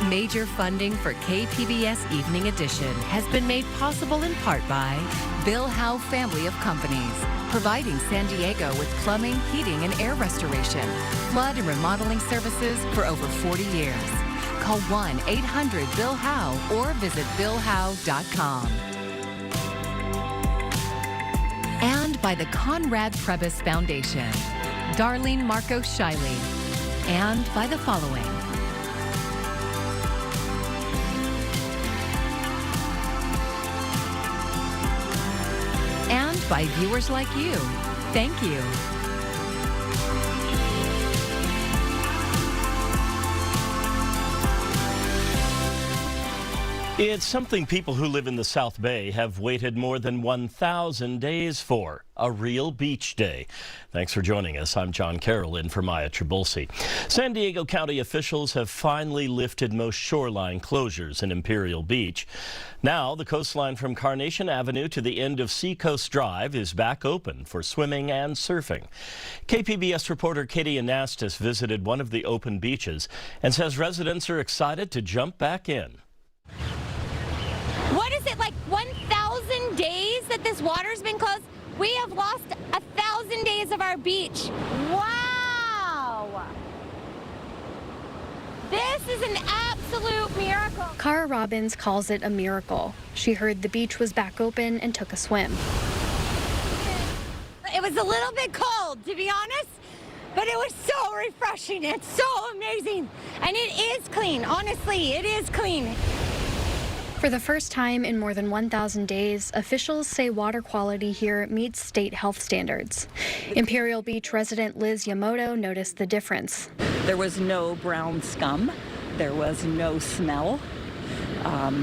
Major funding for KPBS Evening Edition has been made possible in part by Bill Howe Family of Companies, providing San Diego with plumbing, heating, and air restoration, flood and remodeling services for over 40 years. Call 1-800-BILL-HOWE or visit billhowe.com. And by the Conrad Trebas Foundation, Darlene Marco Shiley, and by the following. And by viewers like you. Thank you. It's something people who live in the South Bay have waited more than 1,000 days for, a real beach day. Thanks for joining us. I'm John Carroll in for Maya Trabulsi. San Diego County officials have finally lifted most shoreline closures in Imperial Beach. Now, the coastline from Carnation Avenue to the end of Seacoast Drive is back open for swimming and surfing. KPBS reporter Katie Anastas visited one of the open beaches and says residents are excited to jump back in. What is it, like 1,000 days that this water's been closed? We have lost 1,000 days of our beach. Wow! This is an absolute miracle. Cara Robbins calls it a miracle. She heard the beach was back open and took a swim. It was a little bit cold, to be honest, but it was so refreshing. It's so amazing. And it is clean. Honestly, it is clean. For the first time in more than 1,000 days, officials say water quality here meets state health standards. Imperial Beach resident Liz Yamoto noticed the difference. There was no brown scum. There was no smell.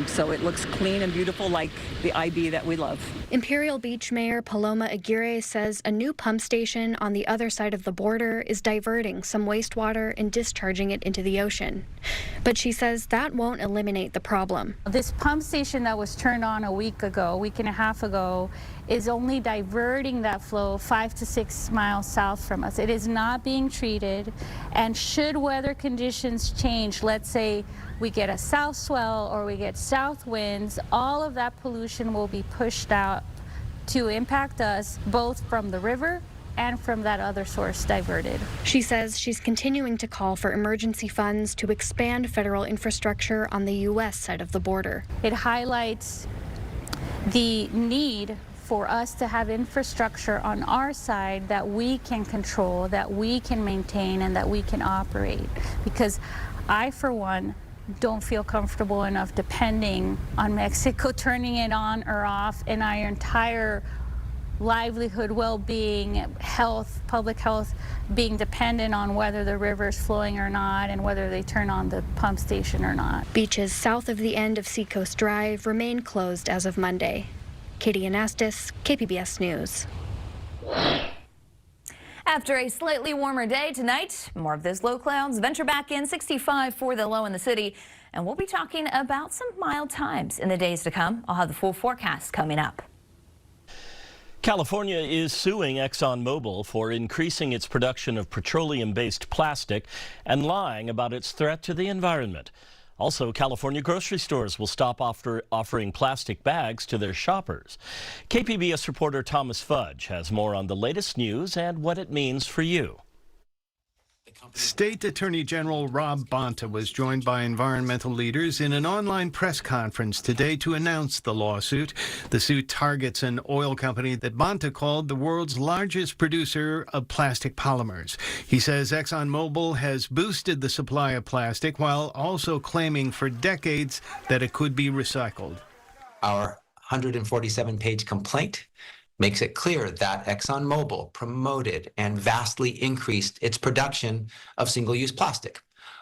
So it looks clean and beautiful like the IB that we love. Imperial Beach Mayor Paloma Aguirre says a new pump station on the other side of the border is diverting some wastewater and discharging it into the ocean. But she says that won't eliminate the problem. This pump station that was turned on a week and a half ago, is only diverting that flow 5 to 6 miles south from us. It is not being treated, and should weather conditions change, let's say we get a south swell or we get south winds, all of that pollution will be pushed out to impact us both from the river and from that other source diverted. She says she's continuing to call for emergency funds to expand federal infrastructure on the U.S. side of the border. It highlights the need for us to have infrastructure on our side that we can control, that we can maintain, and that we can operate. Because I, for one, don't feel comfortable enough depending on Mexico turning it on or off, and our entire livelihood, well-being, health, public health being dependent on whether the river is flowing or not and whether they turn on the pump station or not. Beaches south of the end of Seacoast Drive remain closed as of Monday. Katie Anastas, KPBS News. After a slightly warmer day tonight, more of those low clouds venture back in. 65 for the low in the city. And we'll be talking about some mild times in the days to come. I'll have the full forecast coming up. California is suing Exxon Mobile for increasing its production of petroleum-based plastic and lying about its threat to the environment. Also, California grocery stores will stop offering plastic bags to their shoppers. KPBS reporter Thomas Fudge has more on the latest news and what it means for you. State Attorney General Rob Bonta was joined by environmental leaders in an online press conference today to announce the lawsuit. The suit targets an oil company that Bonta called the world's largest producer of plastic polymers. He says Exxon Mobile has boosted the supply of plastic while also claiming for decades that it could be recycled. Our 147-page complaint makes it clear that Exxon Mobile promoted and vastly increased its production of single-use plastic,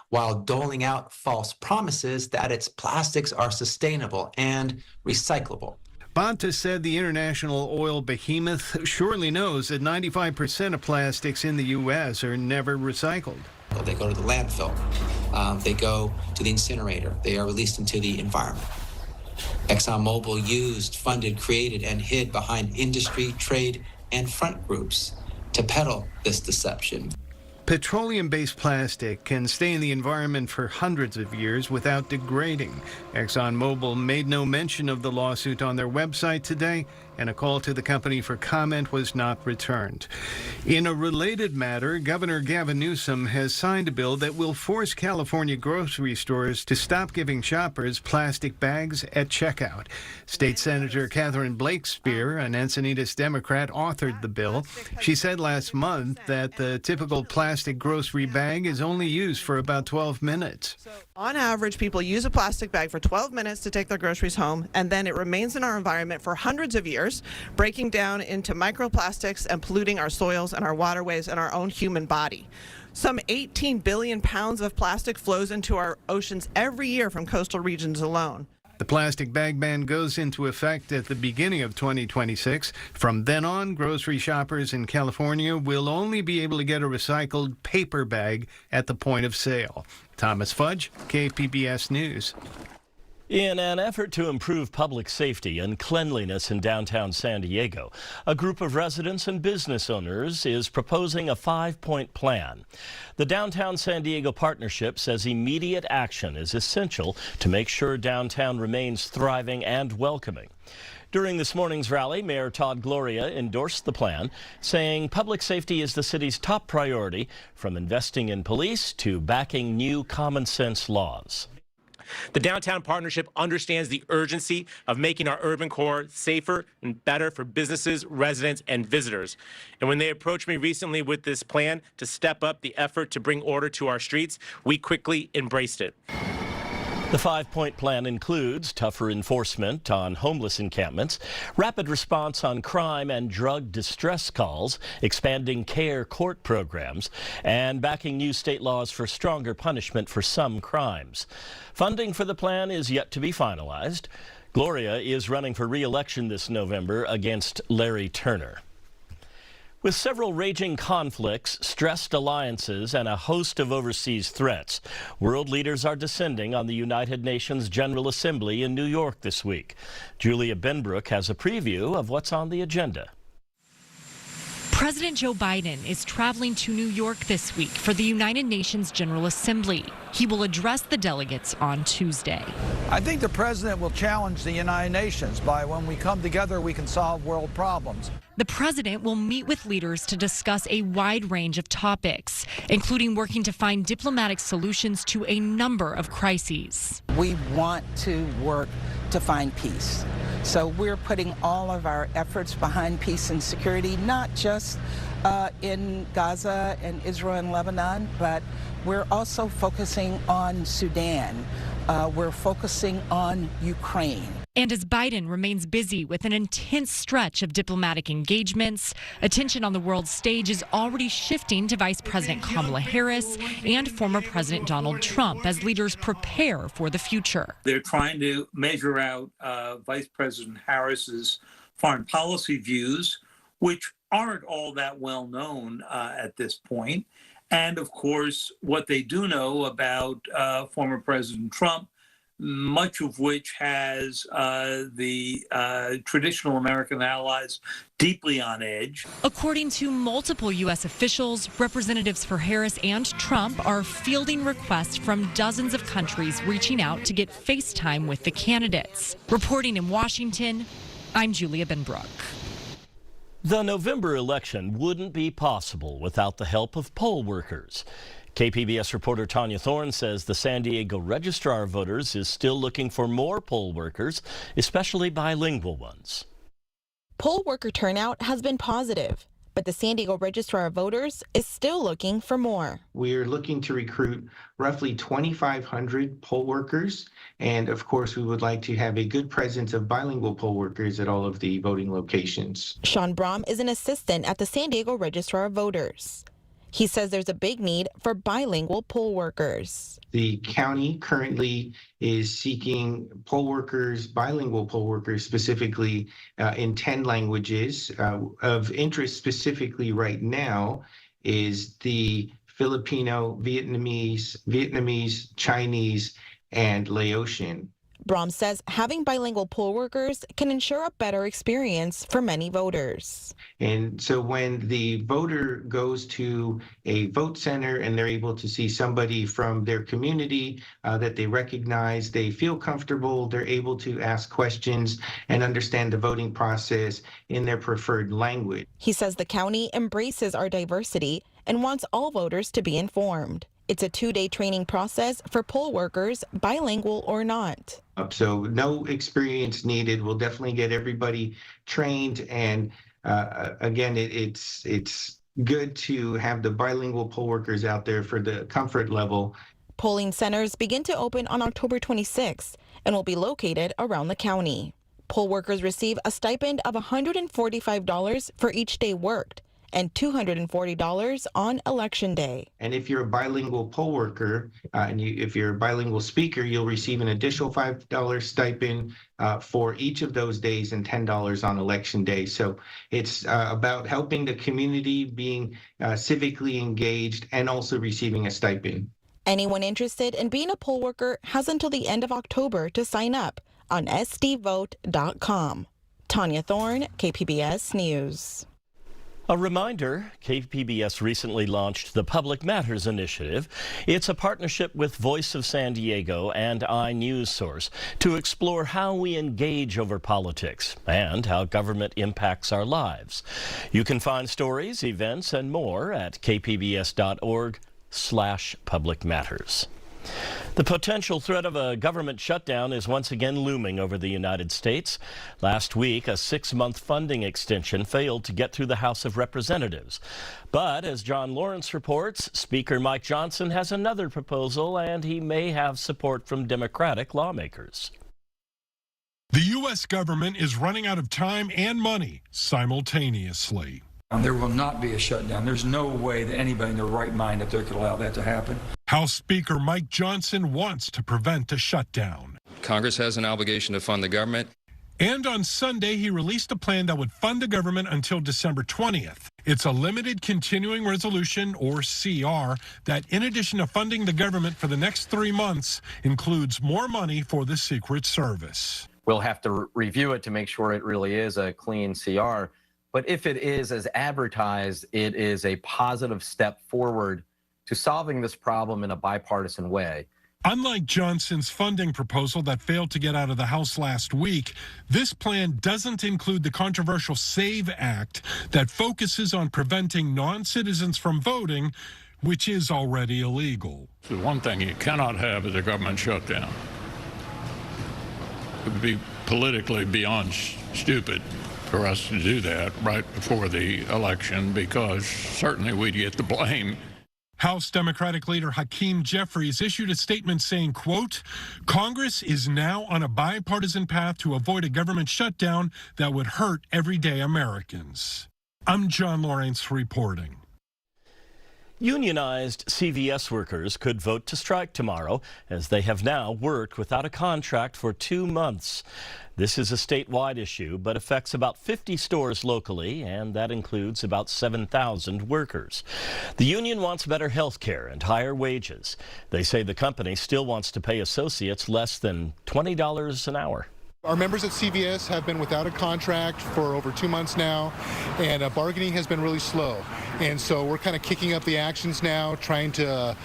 while doling out false promises that its plastics are sustainable and recyclable. Bonta said the international oil behemoth surely knows that 95% of plastics in the U.S. are never recycled. They go to the landfill. They go to the incinerator. They are released into the environment. ExxonMobil used, funded, created, and hid behind industry, trade, and front groups to peddle this deception. Petroleum-based plastic can stay in the environment for hundreds of years without degrading. Exxon Mobile made no mention of the lawsuit on their website today, and a call to the company for comment was not returned. In a related matter, Governor Gavin Newsom has signed a bill that will force California grocery stores to stop giving shoppers plastic bags at checkout. State Senator Catherine Blakespear, an Encinitas Democrat, authored the bill. She said last month that the typical plastic grocery bag is only used for about 12 minutes. On average, people use a plastic bag for 12 minutes to take their groceries home, and then it remains in our environment for hundreds of years, breaking down into microplastics and polluting our soils and our waterways and our own human body. Some 18 billion pounds of plastic flows into our oceans every year from coastal regions alone. The plastic bag ban goes into effect at the beginning of 2026. From then on, grocery shoppers in California will only be able to get a recycled paper bag at the point of sale. Thomas Fudge, KPBS News. In an effort to improve public safety and cleanliness in downtown San Diego, a group of residents and business owners is proposing a 5-point plan. The Downtown San Diego Partnership says immediate action is essential to make sure downtown remains thriving and welcoming. During this morning's rally, Mayor Todd Gloria endorsed the plan, saying public safety is the city's top priority, from investing in police to backing new common sense laws. The Downtown Partnership understands the urgency of making our urban core safer and better for businesses, residents, and visitors. And when they approached me recently with this plan to step up the effort to bring order to our streets, we quickly embraced it. The 5-point plan includes tougher enforcement on homeless encampments, rapid response on crime and drug distress calls, expanding care court programs, and backing new state laws for stronger punishment for some crimes. Funding for the plan is yet to be finalized. Gloria is running for re-election this November against Larry Turner. With several raging conflicts, stressed alliances, and a host of overseas threats, world leaders are descending on the United Nations General Assembly in New York this week. Julia Benbrook has a preview of what's on the agenda. President Joe Biden is traveling to New York this week for the United Nations General Assembly. He will address the delegates on Tuesday. I think the president will challenge the United Nations by when we come together, we can solve world problems. The president will meet with leaders to discuss a wide range of topics, including working to find diplomatic solutions to a number of crises. We want to work to find peace. So we're putting all of our efforts behind peace and security, not just in Gaza and Israel and Lebanon, but we're also focusing on Sudan. We're focusing on Ukraine. And as Biden remains busy with an intense stretch of diplomatic engagements, attention on the world stage is already shifting to Vice President Kamala Harris and former President Donald Trump as leaders prepare for the future. They're trying to measure out Vice President Harris's foreign policy views, which aren't all that well known at this point. And of course, what they do know about former President Trump, much of which has the traditional American allies deeply on edge. According to multiple U.S. officials, representatives for Harris and Trump are fielding requests from dozens of countries reaching out to get FaceTime with the candidates. Reporting in Washington, I'm Julia Benbrook. The November election wouldn't be possible without the help of poll workers. KPBS reporter Tanya Thorne says the San Diego Registrar of Voters is still looking for more poll workers, especially bilingual ones. Poll worker turnout has been positive, but the San Diego Registrar of Voters is still looking for more. We're looking to recruit roughly 2,500 poll workers, and of course we would like to have a good presence of bilingual poll workers at all of the voting locations. Sean Brom is an assistant at the San Diego Registrar of Voters. He says there's a big need for bilingual poll workers. The county currently is seeking poll workers, bilingual poll workers specifically in 10 languages. Of interest specifically right now is the Filipino, Vietnamese, Chinese, and Laotian. Brahm says having bilingual poll workers can ensure a better experience for many voters. And so when the voter goes to a vote center and they're able to see somebody from their community that they recognize, they feel comfortable, they're able to ask questions and understand the voting process in their preferred language. He says the county embraces our diversity and wants all voters to be informed. It's a 2-day training process for poll workers, bilingual or not. So no experience needed. We'll definitely get everybody trained. And again, it's good to have the bilingual poll workers out there for the comfort level. Polling centers begin to open on October 26th and will be located around the county. Poll workers receive a stipend of $145 for each day worked and $240 on election day. And if you're a bilingual poll worker, if you're a bilingual speaker, you'll receive an additional $5 stipend for each of those days and $10 on election day. So it's about helping the community, being civically engaged, and also receiving a stipend. Anyone interested in being a poll worker has until the end of October to sign up on sdvote.com. Tanya Thorne, KPBS News. A reminder, KPBS recently launched the Public Matters Initiative. It's a partnership with Voice of San Diego and iNewsSource to explore how we engage over politics and how government impacts our lives. You can find stories, events, and more at kpbs.org/publicmatters. The potential threat of a government shutdown is once again looming over the United States. Last week, a 6-month funding extension failed to get through the House of Representatives. But as John Lawrence reports, Speaker Mike Johnson has another proposal, and he may have support from Democratic lawmakers. The U.S. government is running out of time and money simultaneously. There will not be a shutdown. There's no way that anybody in their right mind up there could allow that to happen. House Speaker Mike Johnson wants to prevent a shutdown. Congress has an obligation to fund the government. And on Sunday, he released a plan that would fund the government until December 20th. It's a limited continuing resolution, or CR, that in addition to funding the government for the next 3 months, includes more money for the Secret Service. We'll have to review it to make sure it really is a clean CR. But if it is as advertised, it is a positive step forward to solving this problem in a bipartisan way. Unlike Johnson's funding proposal that failed to get out of the House last week, this plan doesn't include the controversial SAVE Act that focuses on preventing non-citizens from voting, which is already illegal. The one thing you cannot have is a government shutdown. It would be politically beyond stupid for us to do that right before the election, because certainly we'd get the blame. House Democratic leader Hakeem Jeffries issued a statement saying, quote, Congress is now on a bipartisan path to avoid a government shutdown that would hurt everyday Americans. I'm John Lawrence reporting. Unionized CVS workers could vote to strike tomorrow, as they have now worked without a contract for 2 months. This is a statewide issue, but affects about 50 stores locally, and that includes about 7,000 workers. The union wants better health care and higher wages. They say the company still wants to pay associates less than $20 an hour. Our members at CVS have been without a contract for over 2 months now, and bargaining has been really slow. And so we're kind of kicking up the actions now, trying to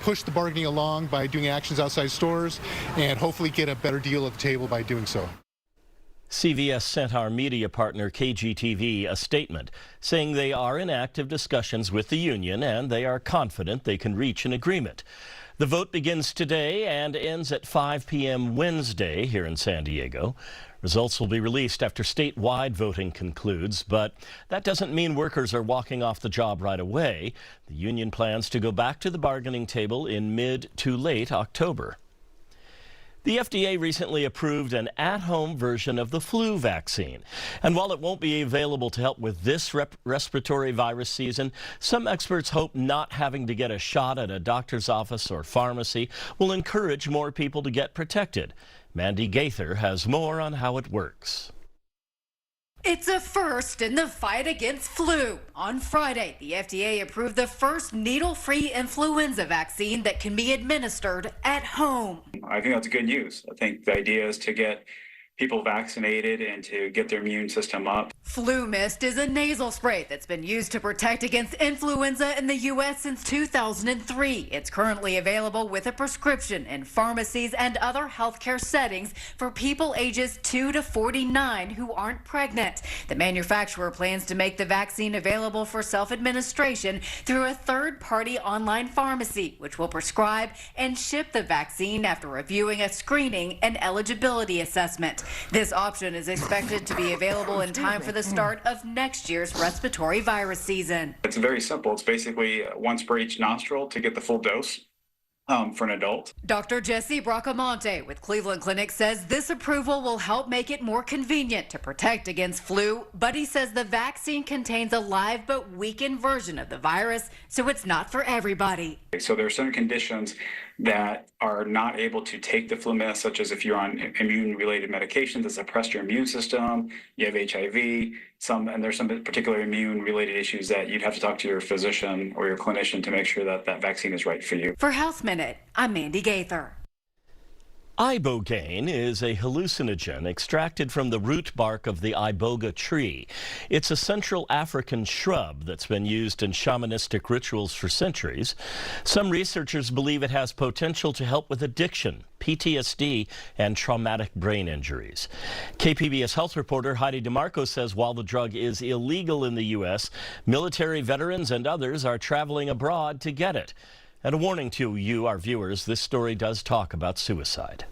push the bargaining along by doing actions outside stores and hopefully get a better deal at the table by doing so. CVS sent our media partner KGTV a statement saying they are in active discussions with the union and they are confident they can reach an agreement. The vote begins today and ends at 5 p.m. Wednesday here in San Diego. Results will be released after statewide voting concludes, but that doesn't mean workers are walking off the job right away. The union plans to go back to the bargaining table in mid to late October. The FDA recently approved an at-home version of the flu vaccine. And while it won't be available to help with this respiratory virus season, some experts hope not having to get a shot at a doctor's office or pharmacy will encourage more people to get protected. Mandy Gaither has more on how it works. It's a first in the fight against flu. On Friday, the FDA approved the first needle-free influenza vaccine that can be administered at home. I think that's good news. I think the idea is to get people vaccinated and to get their immune system up. Flu Mist is a nasal spray that's been used to protect against influenza in the U.S. since 2003. It's currently available with a prescription in pharmacies and other healthcare settings for people ages 2 to 49 who aren't pregnant. The manufacturer plans to make the vaccine available for self-administration through a third-party online pharmacy, which will prescribe and ship the vaccine after reviewing a screening and eligibility assessment. This option is expected to be available in time for the start of next year's respiratory virus season. It's very simple. It's basically one spray each nostril to get the full dose for an adult. Dr. Jesse Bracamonte with Cleveland Clinic says this approval will help make it more convenient to protect against flu, but he says the vaccine contains a live but weakened version of the virus, so it's not for everybody. So there are certain conditions that are not able to take the flu mist, such as if you're on immune-related medications that suppress your immune system, you have HIV, and there's some particular immune-related issues that you'd have to talk to your physician or your clinician to make sure that that vaccine is right for you. For Health Minute, I'm Mandy Gaither. Ibogaine is a hallucinogen extracted from the root bark of the iboga tree. It's a Central African shrub that's been used in shamanistic rituals for centuries. Some researchers believe it has potential to help with addiction, PTSD, and traumatic brain injuries. KPBS health reporter Heidi DeMarco says while the drug is illegal in the U.S., military veterans and others are traveling abroad to get it. And a warning to you, our viewers, this story does talk about suicide.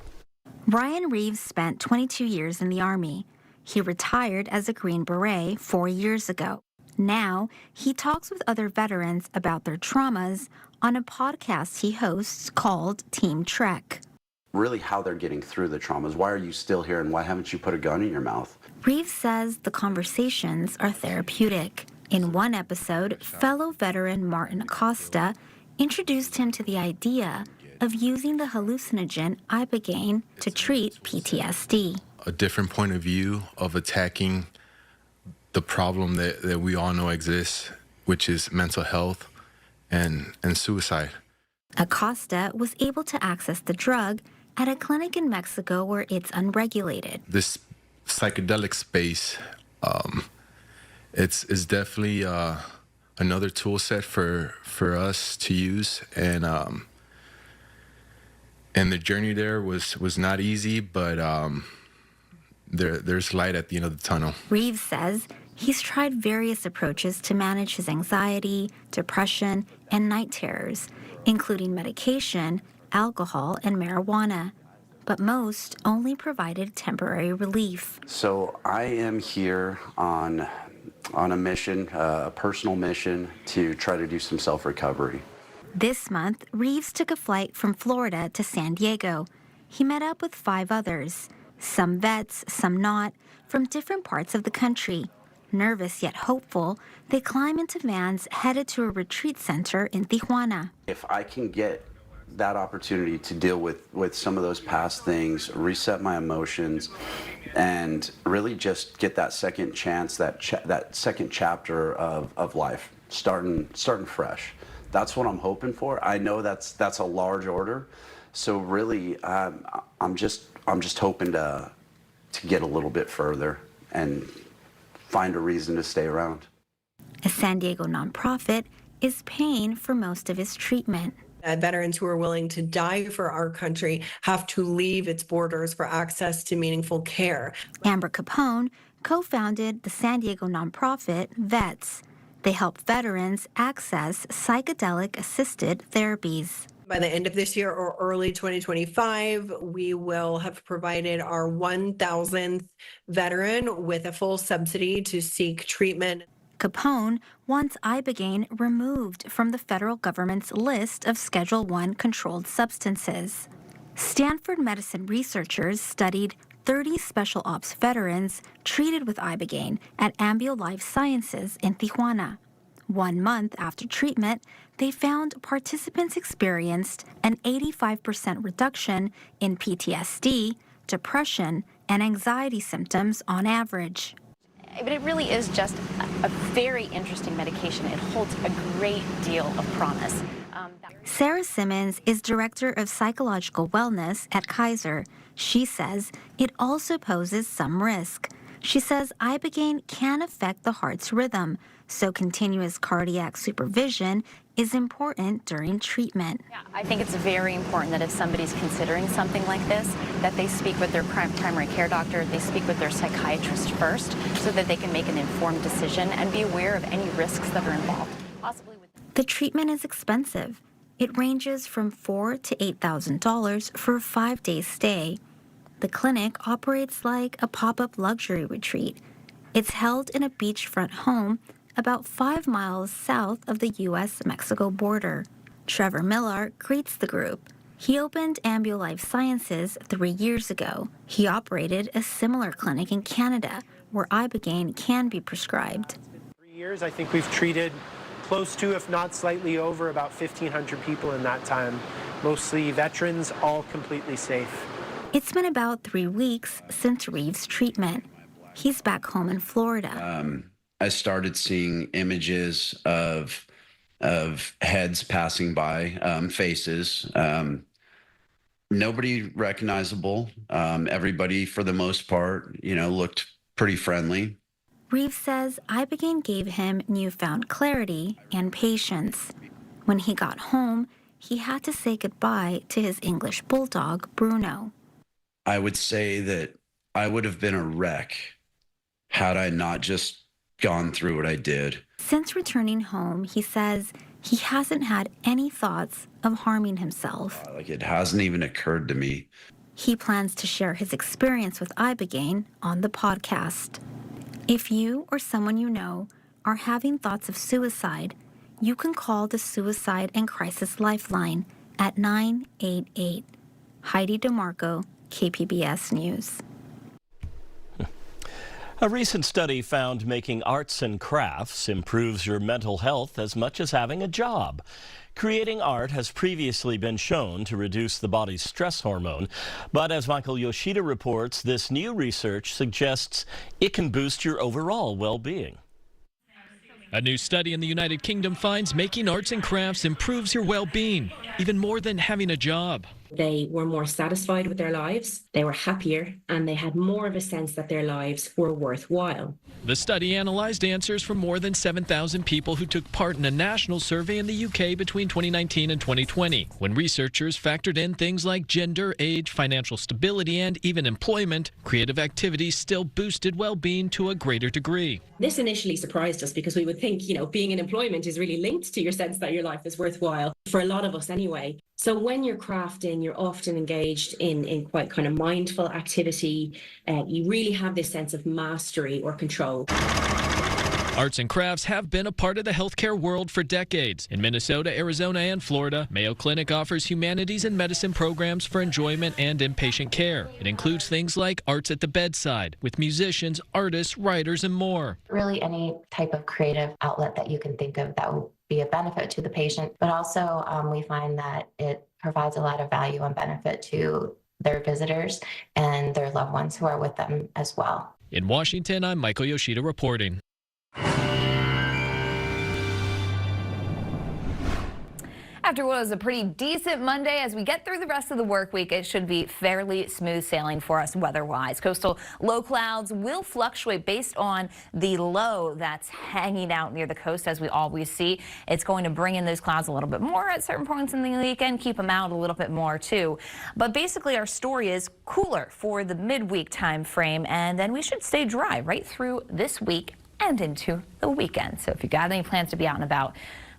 Brian Reeves spent 22 years in the Army. He retired as a Green Beret 4 years ago. Now, he talks with other veterans about their traumas on a podcast he hosts called Team Trek. Really how they're getting through the traumas. Why are you still here and why haven't you put a gun in your mouth? Reeves says the conversations are therapeutic. In one episode, fellow veteran Martin Acosta introduced him to the idea of using the hallucinogen ibogaine to treat PTSD. A different point of view of attacking the problem that we all know exists, which is mental health and suicide. Acosta was able to access the drug at a clinic in Mexico where it's unregulated. This psychedelic space, it's definitely another tool set for us to use, and the journey there was not easy, but there's light at the end of the tunnel. Reeves says he's tried various approaches to manage his anxiety, depression, and night terrors, including medication, alcohol, and marijuana, but most only provided temporary relief. So I am here on a mission, a personal mission, to try to do some self-recovery. This month, Reeves took a flight from Florida to San Diego. He met up with 5 others, some vets, some not, from different parts of the country. Nervous yet hopeful, they climb into vans headed to a retreat center in Tijuana. If I can get that opportunity to deal with some of those past things, reset my emotions, and really just get that second chance, that second chapter of life, starting fresh. That's what I'm hoping for. I know that's a large order, so really I'm just hoping to get a little bit further and find a reason to stay around. A San Diego nonprofit is paying for most of his treatment. Veterans who are willing to die for our country have to leave its borders for access to meaningful care. Amber Capone co-founded the San Diego nonprofit Vets. They help veterans access psychedelic-assisted therapies. By the end of this year or early 2025, we will have provided our 1,000th veteran with a full subsidy to seek treatment. Capone wants ibogaine removed from the federal government's list of Schedule I controlled substances. Stanford medicine researchers studied 30 special ops veterans treated with ibogaine at Ambio Life Sciences in Tijuana. 1 month after treatment, they found participants experienced an 85% reduction in PTSD, depression, and anxiety symptoms on average. But it really is just a very interesting medication. It holds a great deal of promise. Sarah Simmons is Director of Psychological Wellness at Kaiser. She says it also poses some risk. She says Ibogaine can affect the heart's rhythm, so continuous cardiac supervision is important during treatment. I think it's very important that if somebody's considering something like this, that they speak with their primary care doctor, they speak with their psychiatrist first, so that they can make an informed decision and be aware of any risks that are involved. The treatment is expensive. It ranges from $4,000 to $8,000 for a 5-day stay. The clinic operates like a pop-up luxury retreat. It's held in a beachfront home about 5 miles south of the U.S.-Mexico border. Trevor Millar greets the group. He opened Ambu Life Sciences 3 years ago. He operated a similar clinic in Canada where Ibogaine can be prescribed. 3 years, I think we've treated close to, if not slightly over, about 1,500 people in that time. Mostly veterans, all completely safe. It's been about 3 weeks since Reeves' treatment. He's back home in Florida. I started seeing images of heads passing by, faces. Nobody recognizable. Everybody, for the most part, looked pretty friendly. Reeves says Ibogaine gave him newfound clarity and patience. When he got home, he had to say goodbye to his English bulldog, Bruno. I would say that I would have been a wreck had I not just gone through what I did. Since returning home, he says he hasn't had any thoughts of harming himself. It hasn't even occurred to me. He plans to share his experience with Ibogaine on the podcast. If you or someone you know are having thoughts of suicide, you can call the Suicide and Crisis Lifeline at 988. Heidi DeMarco, KPBS News. A recent study found making arts and crafts improves your mental health as much as having a job. Creating art has previously been shown to reduce the body's stress hormone, but as Michael Yoshida reports, this new research suggests it can boost your overall well-being. A new study in the United Kingdom finds making arts and crafts improves your well-being, even more than having a job. They were more satisfied with their lives, they were happier, and they had more of a sense that their lives were worthwhile. The study analyzed answers from more than 7,000 people who took part in a national survey in the UK between 2019 and 2020, when researchers factored in things like gender, age, financial stability, and even employment. Creative activities still boosted well-being to a greater degree. This initially surprised us because we would think, being in employment is really linked to your sense that your life is worthwhile, for a lot of us anyway. So when you're crafting, you're often engaged in quite kind of mindful activity. You really have this sense of mastery or control. Arts and crafts have been a part of the healthcare world for decades. In Minnesota, Arizona, and Florida, Mayo Clinic offers humanities and medicine programs for enjoyment and inpatient care. It includes things like arts at the bedside, with musicians, artists, writers, and more. Really any type of creative outlet that you can think of that will be a benefit to the patient, but also we find that it provides a lot of value and benefit to their visitors and their loved ones who are with them as well. In Washington, I'm Michael Yoshida reporting. After what was a pretty decent Monday, as we get through the rest of the work week, it should be fairly smooth sailing for us weather-wise. Coastal low clouds will fluctuate based on the low that's hanging out near the coast, as we always see. It's going to bring in those clouds a little bit more at certain points in the weekend, keep them out a little bit more too. But basically our story is cooler for the midweek time frame, and then we should stay dry right through this week and into the weekend. So if you got any plans to be out and about,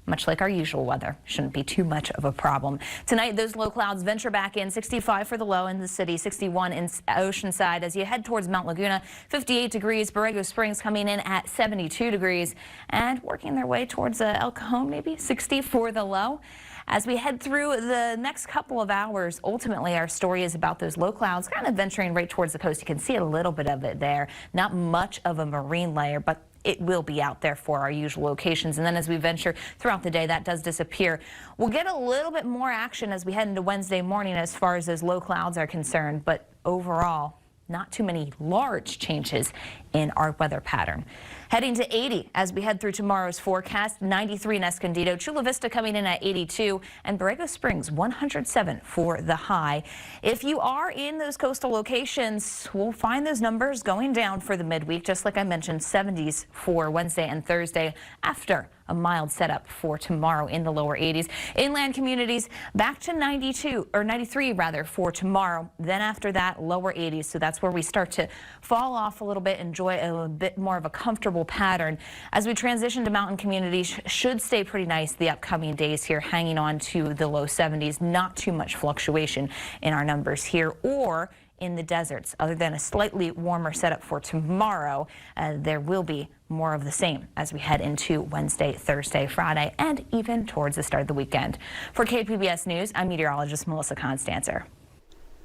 much like our usual weather, shouldn't be too much of a problem. Tonight, those low clouds venture back in. 65 for the low in the city, 61 in Oceanside. As you head towards Mount Laguna, 58 degrees. Borrego Springs coming in at 72 degrees. And working their way towards El Cajon, maybe 60 for the low. As we head through the next couple of hours, ultimately our story is about those low clouds kind of venturing right towards the coast. You can see a little bit of it there. Not much of a marine layer, but it will be out there for our usual locations. And then as we venture throughout the day, that does disappear. We'll get a little bit more action as we head into Wednesday morning as far as those low clouds are concerned. But overall, not too many large changes in our weather pattern. Heading to 80 as we head through tomorrow's forecast. 93 in Escondido, Chula Vista coming in at 82, and Borrego Springs 107 for the high. If you are in those coastal locations, we'll find those numbers going down for the midweek. Just like I mentioned, 70s for Wednesday and Thursday after a mild setup for tomorrow in the lower 80s. Inland communities back to 93 rather for tomorrow. Then after that, lower 80s. So that's where we start to fall off a little bit, enjoy a bit more of a comfortable pattern. As we transition to mountain communities, should stay pretty nice the upcoming days here, hanging on to the low 70s. Not too much fluctuation in our numbers here or in the deserts. Other than a slightly warmer setup for tomorrow, there will be more of the same as we head into Wednesday, Thursday, Friday, and even towards the start of the weekend. For KPBS News, I'm meteorologist Melissa Constancer.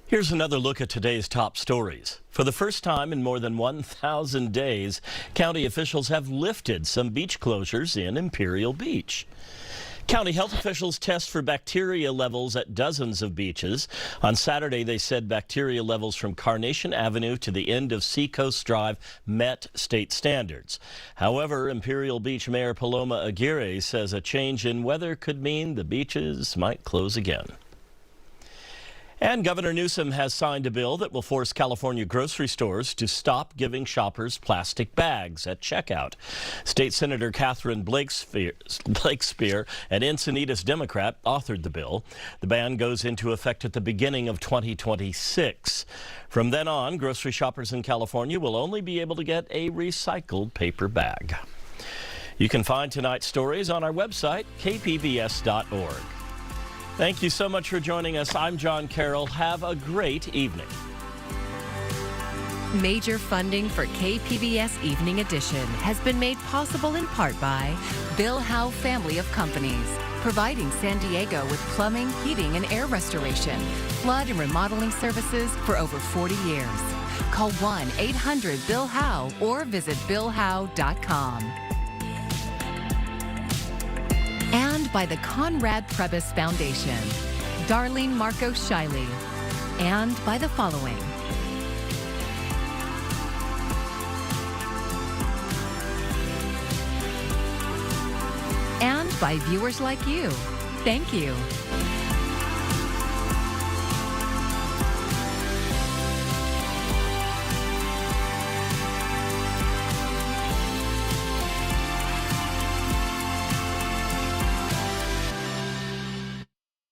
Here's another look at today's top stories. For the first time in more than 1,000 days, county officials have lifted some beach closures in Imperial Beach. County health officials test for bacteria levels at dozens of beaches. On Saturday, they said bacteria levels from Carnation Avenue to the end of Seacoast Drive met state standards. However, Imperial Beach Mayor Paloma Aguirre says a change in weather could mean the beaches might close again. And Governor Newsom has signed a bill that will force California grocery stores to stop giving shoppers plastic bags at checkout. State Senator Catherine Blakespear, an Encinitas Democrat, authored the bill. The ban goes into effect at the beginning of 2026. From then on, grocery shoppers in California will only be able to get a recycled paper bag. You can find tonight's stories on our website, kpbs.org. Thank you so much for joining us. I'm John Carroll. Have a great evening. Major funding for KPBS Evening Edition has been made possible in part by Bill Howe Family of Companies, providing San Diego with plumbing, heating, and air restoration, flood and remodeling services for over 40 years. Call 1-800-BILL-HOWE or visit billhowe.com. And by the Conrad Prebys Foundation, Darlene Marco Shiley, and by the following. And by viewers like you. Thank you.